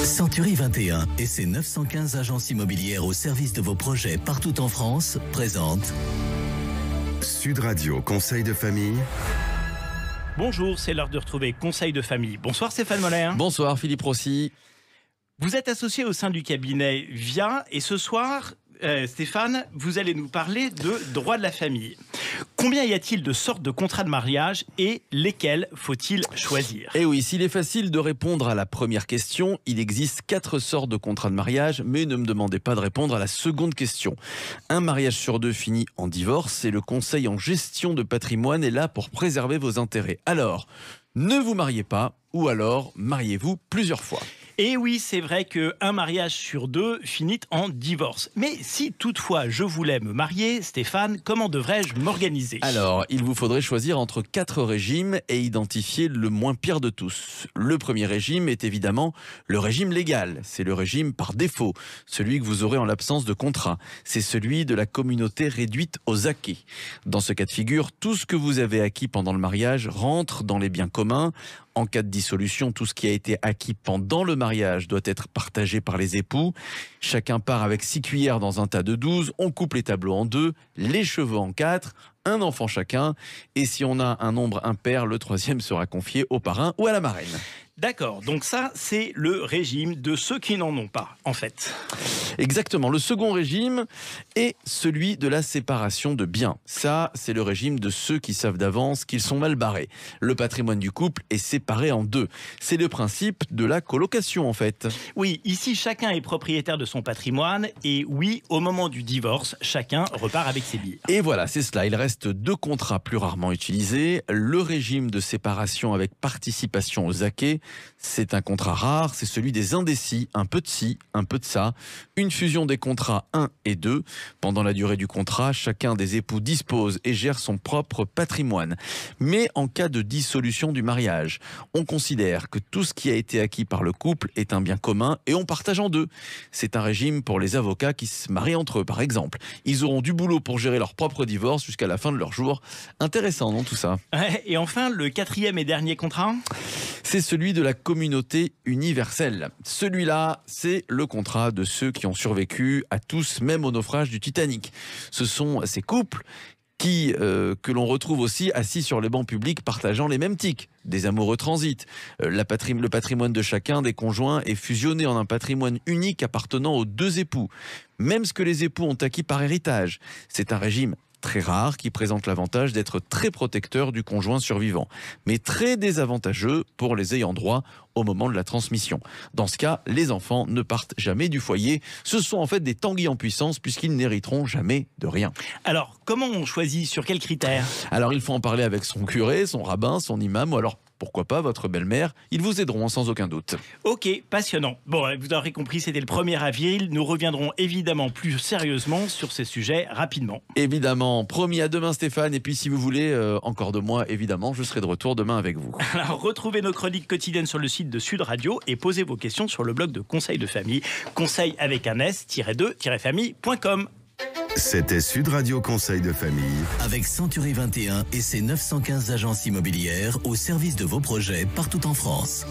Century 21 et ses 915 agences immobilières au service de vos projets partout en France présentent Sud Radio Conseil de famille. Bonjour, c'est l'heure de retrouver Conseil de famille. Bonsoir Stéphane Moller. Bonsoir Philippe Rossi. Vous êtes associé au sein du cabinet VIA et ce soir, Stéphane, vous allez nous parler de droit de la famille. Combien y a-t-il de sortes de contrats de mariage et lesquels faut-il choisir? Eh oui, s'il est facile de répondre à la première question, il existe 4 sortes de contrats de mariage, mais ne me demandez pas de répondre à la seconde question. Un mariage sur 2 finit en divorce et le conseil en gestion de patrimoine est là pour préserver vos intérêts. Alors, ne vous mariez pas ou alors mariez-vous plusieurs fois. Et oui, c'est vrai qu'un mariage sur 2 finit en divorce. Mais si toutefois je voulais me marier, Stéphane, comment devrais-je m'organiser? Alors, il vous faudrait choisir entre 4 régimes et identifier le moins pire de tous. Le premier régime est évidemment le régime légal. C'est le régime par défaut, celui que vous aurez en l'absence de contrat. C'est celui de la communauté réduite aux acquis. Dans ce cas de figure, tout ce que vous avez acquis pendant le mariage rentre dans les biens communs. En cas de dissolution, tout ce qui a été acquis pendant le mariage doit être partagé par les époux. Chacun part avec 6 cuillères dans un tas de 12. On coupe les tableaux en 2, les cheveux en 4, un enfant chacun. Et si on a un nombre impair, le 3e sera confié au parrain ou à la marraine. D'accord, donc ça, c'est le régime de ceux qui n'en ont pas, en fait. Exactement. Le second régime est celui de la séparation de biens. Ça, c'est le régime de ceux qui savent d'avance qu'ils sont mal barrés. Le patrimoine du couple est séparé en 2. C'est le principe de la colocation, en fait. Oui, ici, chacun est propriétaire de son patrimoine. Et oui, au moment du divorce, chacun repart avec ses billes. Et voilà, c'est cela. Il reste 2 contrats plus rarement utilisés. Le régime de séparation avec participation aux acquis. C'est un contrat rare, c'est celui des indécis, un peu de ci, un peu de ça. Une fusion des contrats 1 et 2. Pendant la durée du contrat, chacun des époux dispose et gère son propre patrimoine. Mais en cas de dissolution du mariage, on considère que tout ce qui a été acquis par le couple est un bien commun et on partage en 2. C'est un régime pour les avocats qui se marient entre eux, par exemple. Ils auront du boulot pour gérer leur propre divorce jusqu'à la fin de leur jour. Intéressant, non, tout ça? Ouais, et enfin, le 4e et dernier contrat? C'est celui de la communauté universelle. Celui-là, c'est le contrat de ceux qui ont survécu à tous, même au naufrage du Titanic. Ce sont ces couples que l'on retrouve aussi assis sur les bancs publics partageant les mêmes tics. Des amoureux transitent. Le patrimoine de chacun des conjoints est fusionné en un patrimoine unique appartenant aux 2 époux. Même ce que les époux ont acquis par héritage. C'est un régime très rare qui présente l'avantage d'être très protecteur du conjoint survivant, mais très désavantageux pour les ayants droit au moment de la transmission. Dans ce cas, les enfants ne partent jamais du foyer. Ce sont en fait des tanguis en puissance puisqu'ils n'hériteront jamais de rien. Alors, comment on choisit? Sur quels critères? Alors, il faut en parler avec son curé, son rabbin, son imam ou alors pourquoi pas votre belle-mère. Ils vous aideront sans aucun doute. Ok, passionnant. Bon, vous aurez compris, c'était le 1er avril. Nous reviendrons évidemment plus sérieusement sur ces sujets rapidement. Évidemment. Promis, à demain Stéphane. Et puis si vous voulez encore de moi, évidemment, je serai de retour demain avec vous. Alors, retrouvez nos chroniques quotidiennes sur le site de Sud Radio et posez vos questions sur le blog de Conseil de famille. Conseil avec un s-2-famille.com. C'était Sud Radio Conseil de famille. avec Century 21 et ses 915 agences immobilières au service de vos projets partout en France.